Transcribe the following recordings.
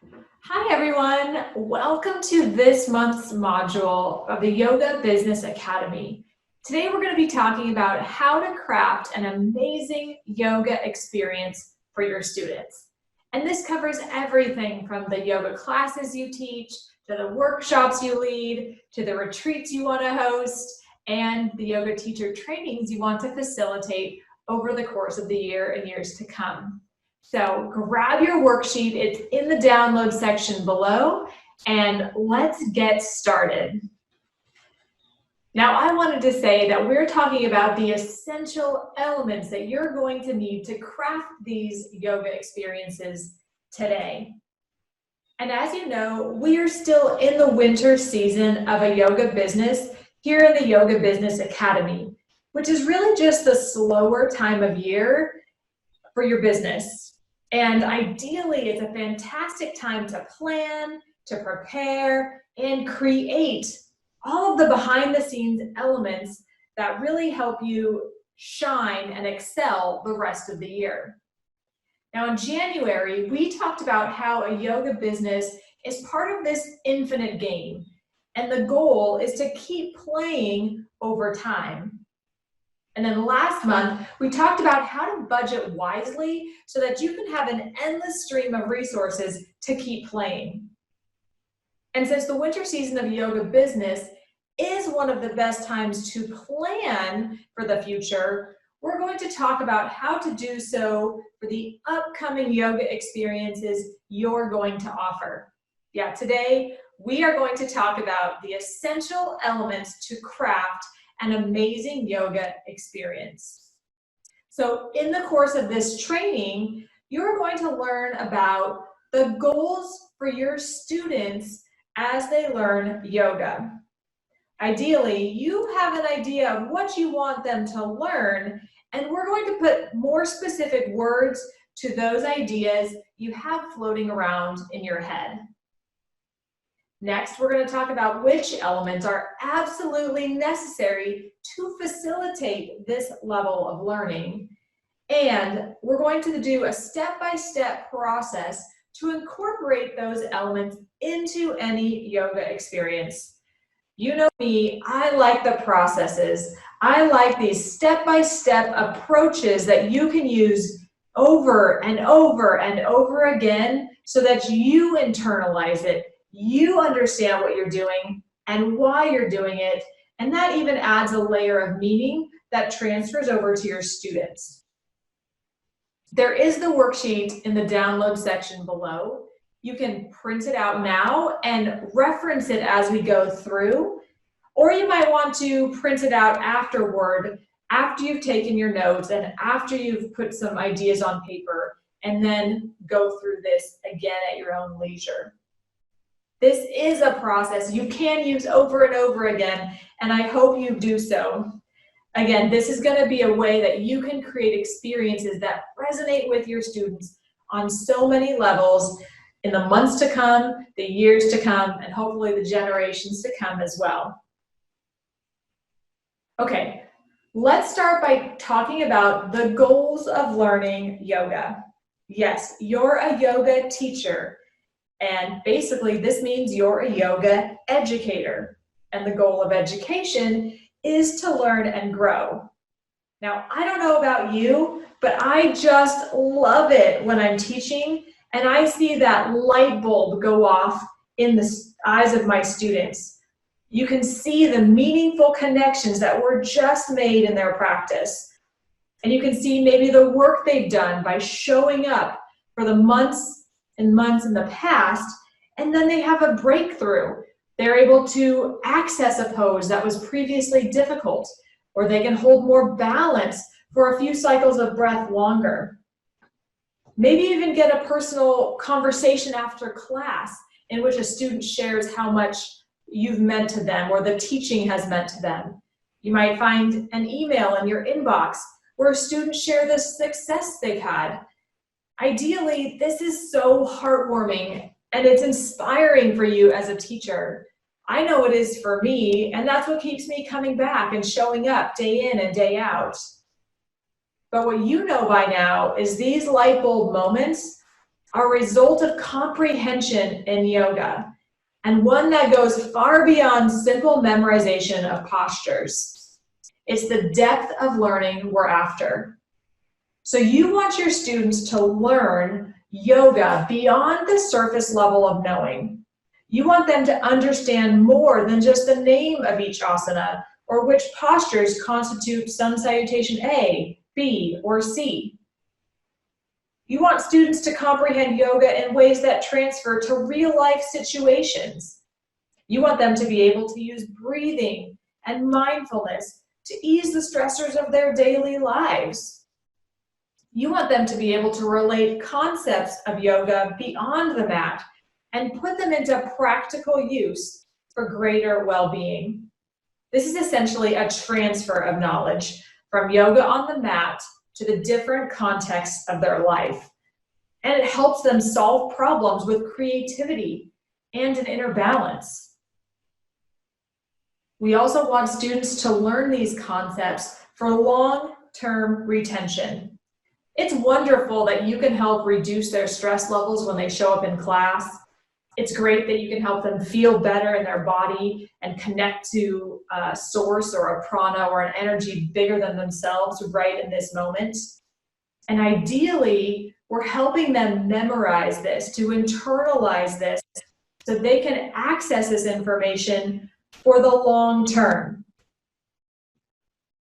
Hi everyone, welcome to this month's module of the Yoga Business Academy. Today we're going to be talking about how to craft an amazing yoga experience for your students. And this covers everything from the yoga classes you teach, to the workshops you lead, to the retreats you want to host, and the yoga teacher trainings you want to facilitate over the course of the year and years to come. So grab your worksheet, it's in the download section below, and let's get started. Now, I wanted to say that we're talking about the essential elements that you're going to need to craft these yoga experiences today. And as you know, we are still in the winter season of a yoga business here in the Yoga Business Academy, which is really just the slower time of year for your business. And ideally, it's a fantastic time to plan, to prepare, and create all of the behind-the-scenes elements that really help you shine and excel the rest of the year. Now, in January, we talked about how a yoga business is part of this infinite game, and the goal is to keep playing over time. And then last month, we talked about how to budget wisely so that you can have an endless stream of resources to keep playing. And since the winter season of yoga business is one of the best times to plan for the future, we're going to talk about how to do so for the upcoming yoga experiences you're going to offer. Yeah, today we are going to talk about the essential elements to craft an amazing yoga experience. So in the course of this training, you're going to learn about the goals for your students as they learn yoga. Ideally, you have an idea of what you want them to learn, and we're going to put more specific words to those ideas you have floating around in your head. Next, we're going to talk about which elements are absolutely necessary to facilitate this level of learning. And we're going to do a step-by-step process to incorporate those elements into any yoga experience. You know me, I like the processes. I like these step-by-step approaches that you can use over and over and over again so that you internalize it. You understand what you're doing and why you're doing it, and that even adds a layer of meaning that transfers over to your students. There is the worksheet in the download section below. You can print it out now and reference it as we go through, or you might want to print it out afterward, after you've taken your notes and after you've put some ideas on paper, and then go through this again at your own leisure. This is a process you can use over and over again, and I hope you do so. Again, this is going to be a way that you can create experiences that resonate with your students on so many levels in the months to come, the years to come, and hopefully the generations to come as well. Okay, let's start by talking about the goals of learning yoga. Yes, you're a yoga teacher. And basically, this means you're a yoga educator. And the goal of education is to learn and grow. Now, I don't know about you, but I just love it when I'm teaching and I see that light bulb go off in the eyes of my students. You can see the meaningful connections that were just made in their practice. And you can see maybe the work they've done by showing up for the months and months in the past, and then they have a breakthrough. They're able to access a pose that was previously difficult, or they can hold more balance for a few cycles of breath longer. Maybe even get a personal conversation after class in which a student shares how much you've meant to them or the teaching has meant to them. You might find an email in your inbox where students share the success they've had. Ideally, this is so heartwarming and it's inspiring for you as a teacher. I know it is for me, and that's what keeps me coming back and showing up day in and day out. But what you know by now is these light bulb moments are a result of comprehension in yoga, and one that goes far beyond simple memorization of postures. It's the depth of learning we're after. So you want your students to learn yoga beyond the surface level of knowing. You want them to understand more than just the name of each asana or which postures constitute sun salutation A, B, or C. You want students to comprehend yoga in ways that transfer to real-life situations. You want them to be able to use breathing and mindfulness to ease the stressors of their daily lives. You want them to be able to relate concepts of yoga beyond the mat and put them into practical use for greater well-being. This is essentially a transfer of knowledge from yoga on the mat to the different contexts of their life. And it helps them solve problems with creativity and an inner balance. We also want students to learn these concepts for long-term retention. It's wonderful that you can help reduce their stress levels when they show up in class. It's great that you can help them feel better in their body and connect to a source or a prana or an energy bigger than themselves right in this moment. And ideally, we're helping them memorize this, to internalize this, so they can access this information for the long term.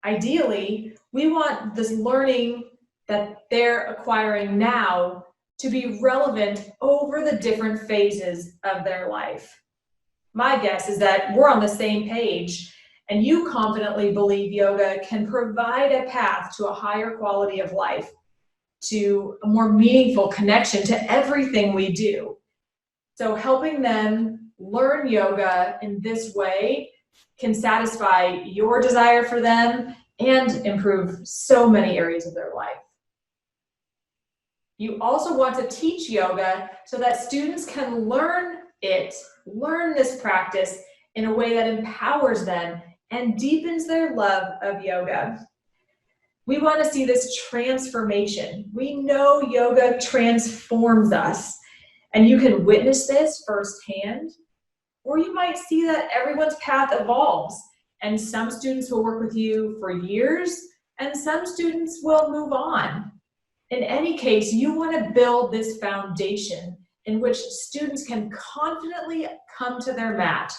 Ideally, we want this learning that they're acquiring now to be relevant over the different phases of their life. My guess is that we're on the same page, and you confidently believe yoga can provide a path to a higher quality of life, to a more meaningful connection to everything we do. So helping them learn yoga in this way can satisfy your desire for them and improve so many areas of their life. You also want to teach yoga so that students can learn this practice in a way that empowers them and deepens their love of yoga. We want to see this transformation. We know yoga transforms us, and you can witness this firsthand, or you might see that everyone's path evolves, and some students will work with you for years, and some students will move on. In any case, you want to build this foundation in which students can confidently come to their mat,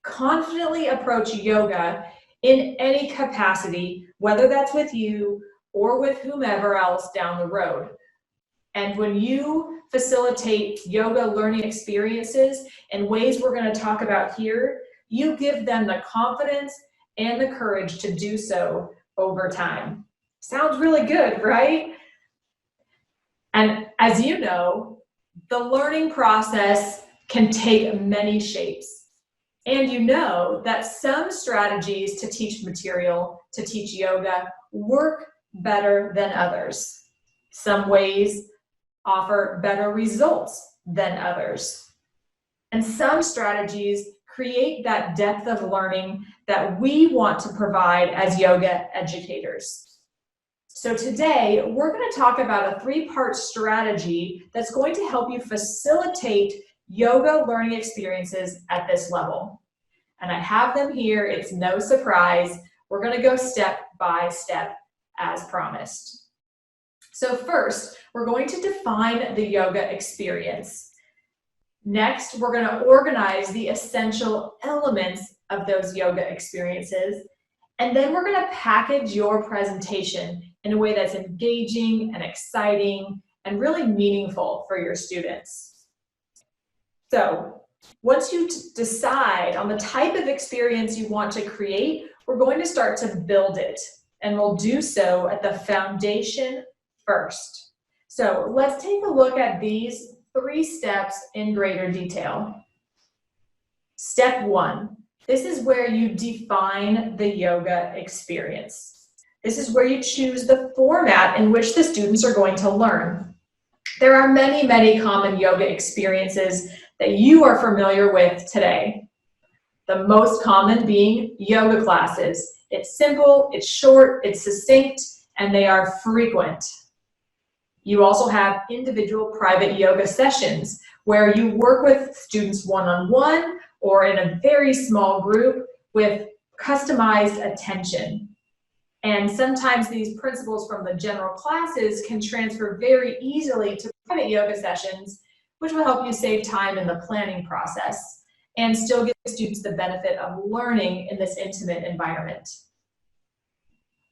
confidently approach yoga in any capacity, whether that's with you or with whomever else down the road. And when you facilitate yoga learning experiences in ways we're going to talk about here, you give them the confidence and the courage to do so over time. Sounds really good, right? And as you know, the learning process can take many shapes. And you know that some strategies to teach material, to teach yoga, work better than others. Some ways offer better results than others. And some strategies create that depth of learning that we want to provide as yoga educators. So today, we're going to talk about a three-part strategy that's going to help you facilitate yoga learning experiences at this level. And I have them here. It's no surprise. We're going to go step by step as promised. So first, we're going to define the yoga experience. Next, we're going to organize the essential elements of those yoga experiences. And then we're going to package your presentation in a way that's engaging and exciting and really meaningful for your students. So once you decide on the type of experience you want to create, we're going to start to build it. And we'll do so at the foundation first. So let's take a look at these 3 steps in greater detail. Step 1, this is where you define the yoga experience. This is where you choose the format in which the students are going to learn. There are many, many common yoga experiences that you are familiar with today. The most common being yoga classes. It's simple, it's short, it's succinct, and they are frequent. You also have individual private yoga sessions where you work with students one-on-one or in a very small group with customized attention. And sometimes these principles from the general classes can transfer very easily to private yoga sessions, which will help you save time in the planning process and still give students the benefit of learning in this intimate environment.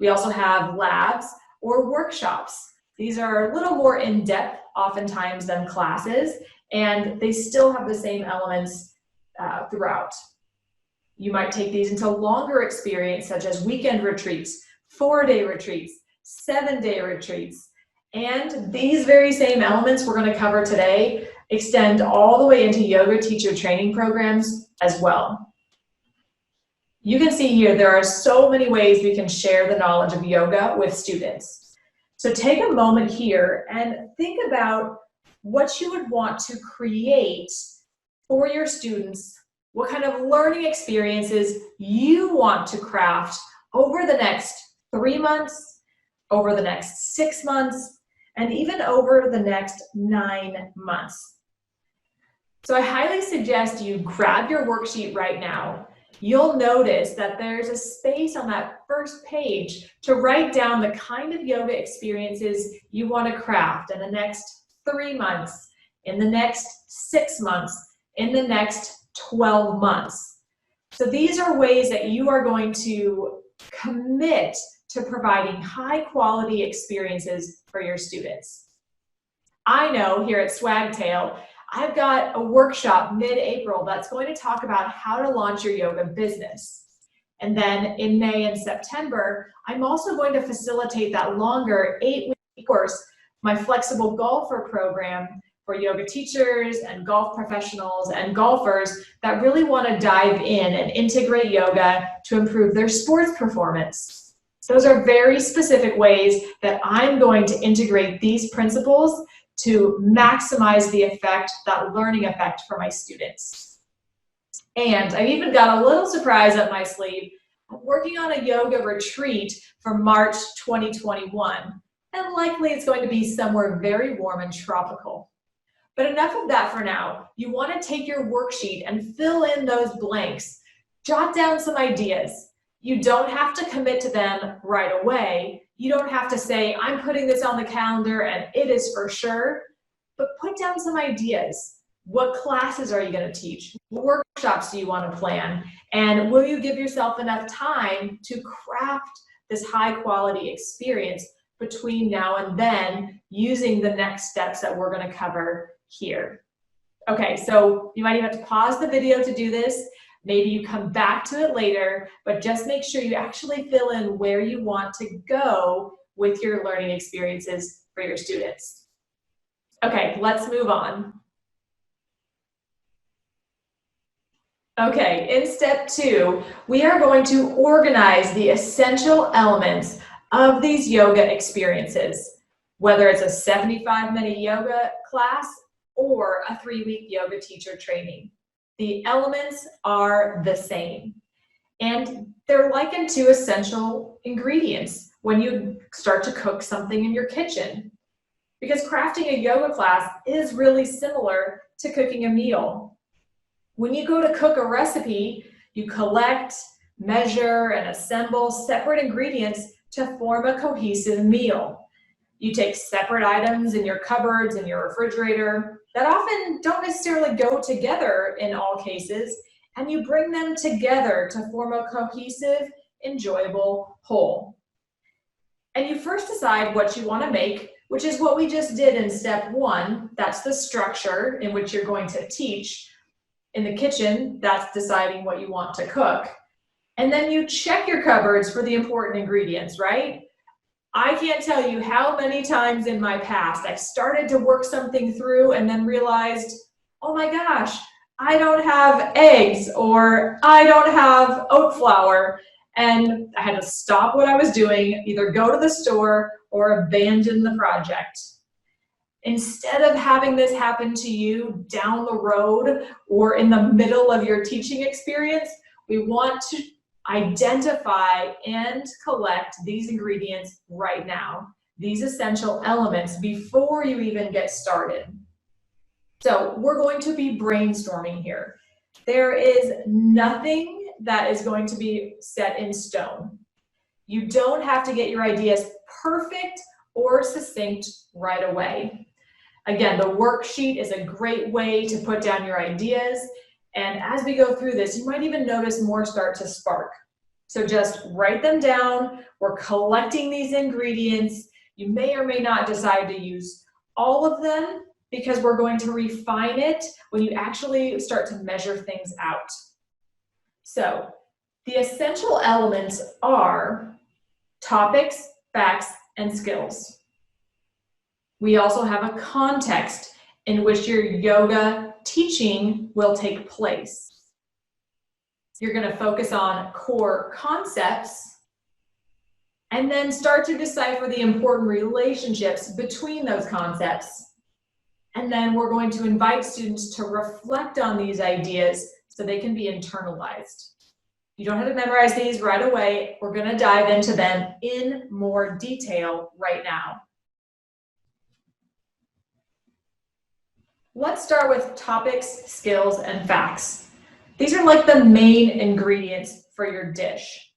We also have labs or workshops. These are a little more in-depth oftentimes than classes, and they still have the same elements throughout. You might take these into longer experience, such as weekend retreats, 4-day retreats, 7-day retreats. And these very same elements we're going to cover today extend all the way into yoga teacher training programs as well. You can see here there are so many ways we can share the knowledge of yoga with students. So take a moment here and think about what you would want to create for your students, what kind of learning experiences you want to craft over the next 3 months, over the next 6 months, and even over the next 9 months. So I highly suggest you grab your worksheet right now. You'll notice that there's a space on that first page to write down the kind of yoga experiences you want to craft in the next 3 months, in the next 6 months, in the next 12 months. So these are ways that you are going to commit to providing high quality experiences for your students. I know here at Swagtail, I've got a workshop mid-April that's going to talk about how to launch your yoga business. And then in May and September, I'm also going to facilitate that longer 8-week course, my flexible golfer program for yoga teachers and golf professionals and golfers that really want to dive in and integrate yoga to improve their sports performance. Those are very specific ways that I'm going to integrate these principles to maximize the effect, that learning effect for my students. And I've even got a little surprise up my sleeve. I'm working on a yoga retreat for March 2021, and likely it's going to be somewhere very warm and tropical. But enough of that for now. You want to take your worksheet and fill in those blanks. Jot down some ideas. You don't have to commit to them right away. You don't have to say, I'm putting this on the calendar and it is for sure, but put down some ideas. What classes are you going to teach? What workshops do you want to plan? And will you give yourself enough time to craft this high quality experience between now and then using the next steps that we're going to cover here? Okay, so you might even have to pause the video to do this. Maybe you come back to it later, but just make sure you actually fill in where you want to go with your learning experiences for your students. Okay, let's move on. Okay, in step 2, we are going to organize the essential elements of these yoga experiences, whether it's a 75-minute yoga class or a 3-week yoga teacher training. The elements are the same, and they're likened to essential ingredients when you start to cook something in your kitchen, because crafting a yoga class is really similar to cooking a meal. When you go to cook a recipe, you collect, measure, and assemble separate ingredients to form a cohesive meal. You take separate items in your cupboards and your refrigerator that often don't necessarily go together in all cases, and you bring them together to form a cohesive, enjoyable whole. And you first decide what you want to make, which is what we just did in step 1. That's the structure in which you're going to teach. In the kitchen, that's deciding what you want to cook. And then you check your cupboards for the important ingredients, right? I can't tell you how many times in my past I've started to work something through and then realized, oh my gosh, I don't have eggs or I don't have oat flour. And I had to stop what I was doing, either go to the store or abandon the project. Instead of having this happen to you down the road or in the middle of your teaching experience, we want to identify and collect these ingredients right now. these essential elements before you even get started. So we're going to be brainstorming here. There is nothing that is going to be set in stone. You don't have to get your ideas perfect or succinct right away. Again, the worksheet is a great way to put down your ideas. And as we go through this, you might even notice more start to spark. So just write them down. We're collecting these ingredients. You may or may not decide to use all of them because we're going to refine it when you actually start to measure things out. So the essential elements are topics, facts, and skills. We also have a context in which your yoga teaching will take place. You're going to focus on core concepts and then start to decipher the important relationships between those concepts. And then we're going to invite students to reflect on these ideas so they can be internalized. You don't have to memorize these right away. We're going to dive into them in more detail right now. Let's start with topics, skills, and facts. These are like the main ingredients for your dish.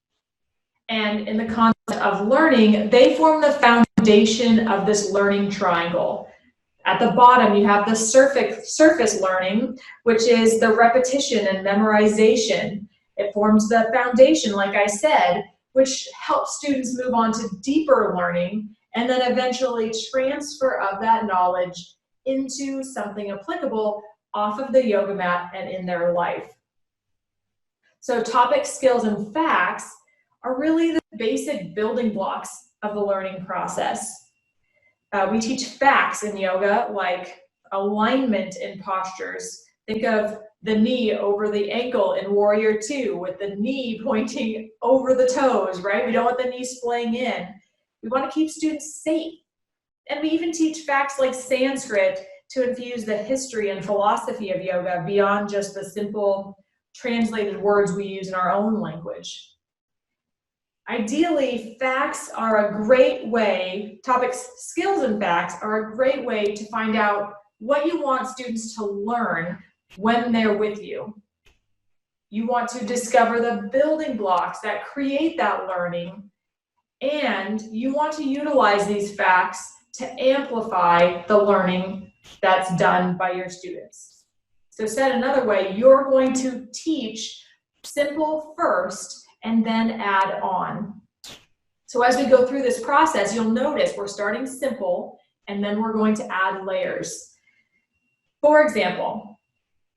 And in the concept of learning, they form the foundation of this learning triangle. At the bottom, you have the surface learning, which is the repetition and memorization. It forms the foundation, like I said, which helps students move on to deeper learning and then eventually transfer of that knowledge into something applicable off of the yoga mat and in their life. So topics, skills, and facts are really the basic building blocks of the learning process. We teach facts in yoga like alignment in postures. Think of the knee over the ankle in Warrior Two with the knee pointing over the toes, right? We don't want the knee splaying in. We want to keep students safe. And we even teach facts like Sanskrit to infuse the history and philosophy of yoga beyond just the simple translated words we use in our own language. Ideally, facts are a great way, topics, skills, and facts are a great way to find out what you want students to learn when they're with you. You want to discover the building blocks that create that learning, and you want to utilize these facts to amplify the learning that's done by your students. So said another way, you're going to teach simple first and then add on. So as we go through this process, you'll notice we're starting simple and then we're going to add layers. For example,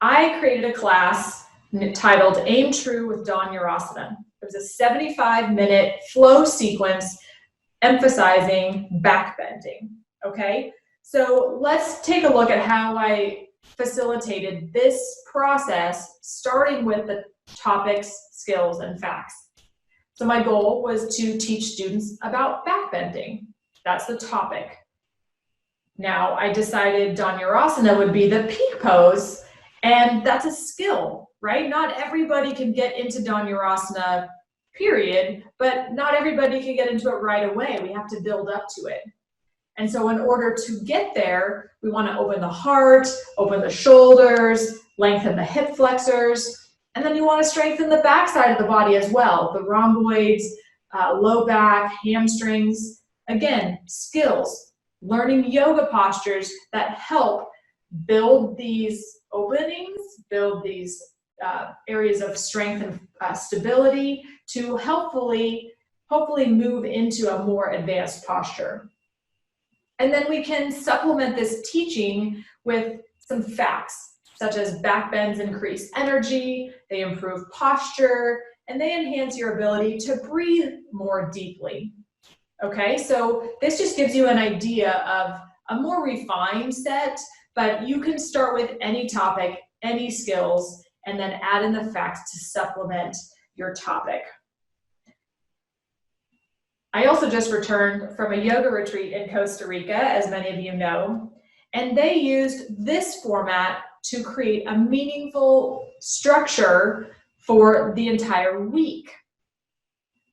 I created a class titled Aim True with Dhanurasana. It was a 75-minute flow sequence emphasizing back bending, okay? So let's take a look at how I facilitated this process, starting with the topics, skills, and facts. So my goal was to teach students about back bending. That's the topic. Now I decided Dhanurasana would be the peak pose, and that's a skill, right? Not everybody can get into Dhanurasana, period, but not everybody can get into it right away. We have to build up to it. And so in order to get there, we want to open the heart, open the shoulders, lengthen the hip flexors, and then you want to strengthen the back side of the body as well, the rhomboids, low back, hamstrings. Again, skills, learning yoga postures that help build these openings, build these areas of strength and stability to hopefully move into a more advanced posture. And then we can supplement this teaching with some facts, such as back bends increase energy, they improve posture, and they enhance your ability to breathe more deeply. Okay, so this just gives you an idea of a more refined set, but you can start with any topic, any skills, and then add in the facts to supplement your topic. I also just returned from a yoga retreat in Costa Rica, as many of you know, and they used this format to create a meaningful structure for the entire week.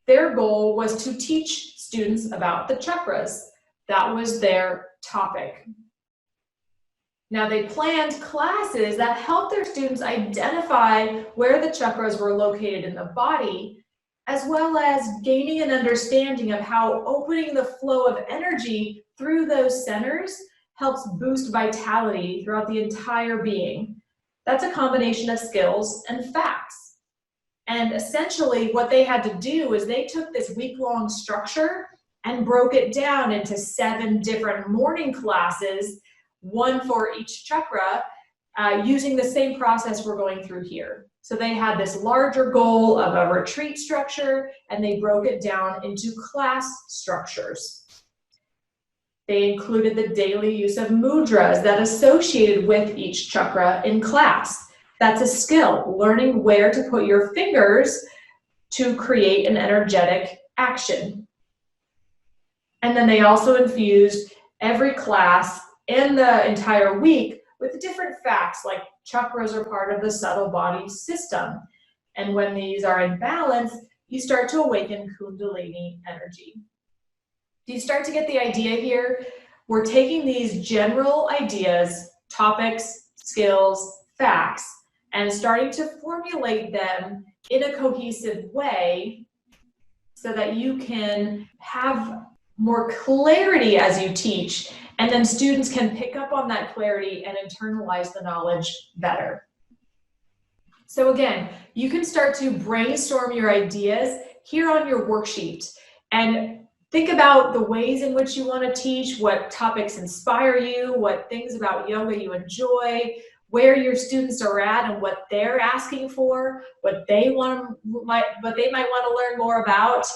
Their goal was to teach students about the chakras, That was their topic. Now they planned classes that helped their students identify where the chakras were located in the body, as well as gaining an understanding of how opening the flow of energy through those centers helps boost vitality throughout the entire being. That's a combination of skills and facts. And essentially what they had to do is they took this week-long structure and broke it down into 7 different morning classes, one for each chakra, using the same process we're going through here. So they had this larger goal of a retreat structure, and they broke it down into class structures. They included the daily use of mudras that associated with each chakra in class. That's a skill, learning where to put your fingers to create an energetic action. And then they also infused every class and the entire week with different facts, like chakras are part of the subtle body system. And when these are in balance, you start to awaken Kundalini energy. Do you start to get the idea here? We're taking these general ideas, topics, skills, facts, and starting to formulate them in a cohesive way so that you can have more clarity as you teach, and then students can pick up on that clarity and internalize the knowledge better. So again, you can start to brainstorm your ideas here on your worksheet and think about the ways in which you want to teach, what topics inspire you, what things about yoga you enjoy, where your students are at and what they're asking for, what they might want to learn more about.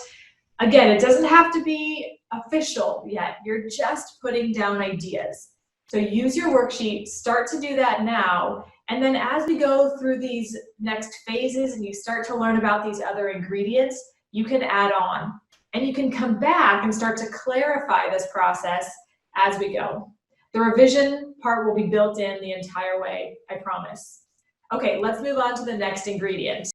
Again, it doesn't have to be official yet. You're just putting down ideas. So use your worksheet, start to do that now, and then as we go through these next phases and you start to learn about these other ingredients, you can add on. And you can come back and start to clarify this process as we go. The revision part will be built in the entire way, I promise. Okay, let's move on to the next ingredient.